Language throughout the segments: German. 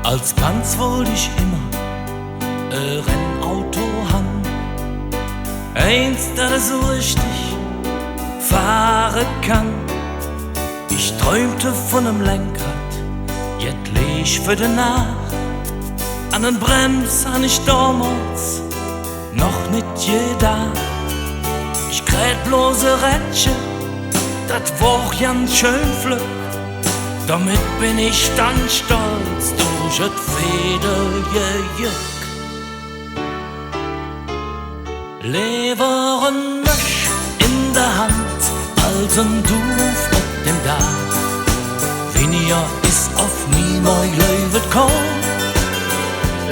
Als Ganz wollte ich immer ein Rennauto haben, eins, das so richtig fahren kann. Ich träumte von einem Lenkrad, jetzt leh ich für den nach. An den Brems han ich damals noch nicht gedacht. Ich kräht bloße Rädchen, das war ganz schön flott. Damit bin ich dann stolz durch et Federgejuck. Leveren mich in der Hand als ein Duf auf dem Dach. Weniger ist auf nie neu löwet kaum.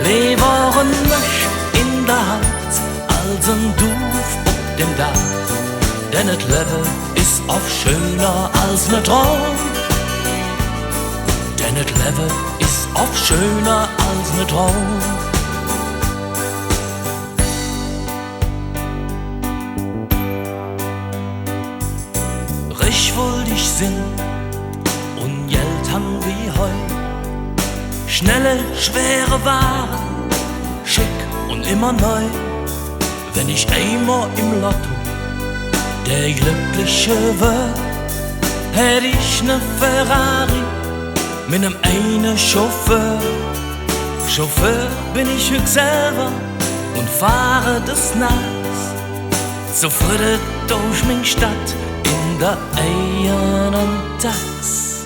Leveren mich in der Hand als ein Duf auf dem Dach. Denn et Leben ist oft schöner als ne Traum. Denn et Leben ist oft schöner als ne Traum. Rich wollt ich sinn und Geld han wie heu. Schnelle, schwere Waren, schick und immer neu. Wenn ich einmal im Lotto der Glückliche wär, hätt ich ne Ferrari mit nem einen Chauffeur. Chauffeur bin ich heut selber und fahre des Nachts zufrieden durch min Stadt in der einen Tax.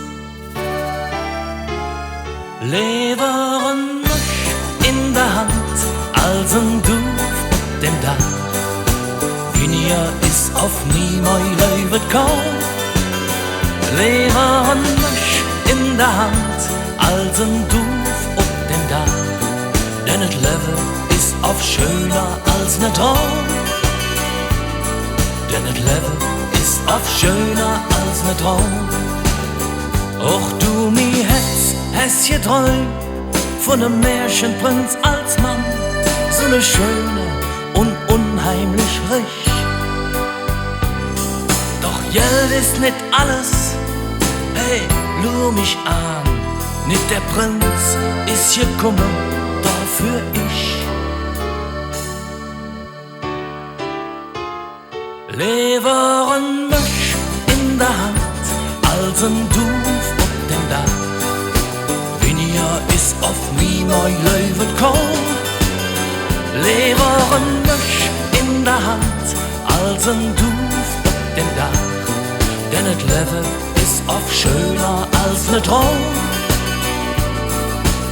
Leveren mich in der Hand als ein Duf auf dem Dach. Weniger ist auf nie neu löwet kaum. Leveren mich in der Hand als ein Duf auf dem Dach. Denn et Leben ist oft schöner als ne Traum. Denn et Leben ist oft schöner als ne Traum. Och du mi hätt's geträumt von nem Märchenprinz als Mann, so ne schöne und unheimlich reich. Doch Geld ist nicht alles, hey, lur mich an, nicht der Prinz ist gekommen, dafür ich. Leveren mich in der Hand als ein Duf auf dem Dach. Weniger ist auf nie neu löwet kaum. Leveren mich in der Hand als ein Duf auf dem Dach. Denn et Leben ist oft schöner als ne Traum.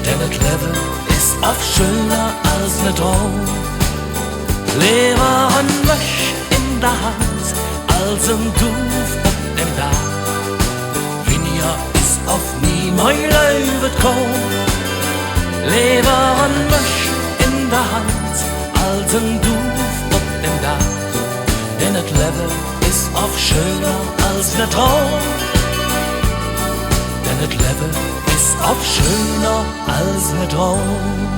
Denn et Leben ist oft schöner als ne Traum. Leveren mich in der Hand als ein Duf auf dem Dach. Weniger ist oft nie neu löwet kaum. Leveren mich in der Hand als ein Duf auf dem Dach. Denn et Leben ist oft schöner als ne Traum. Denn et Leben ist oft schöner als ne Traum.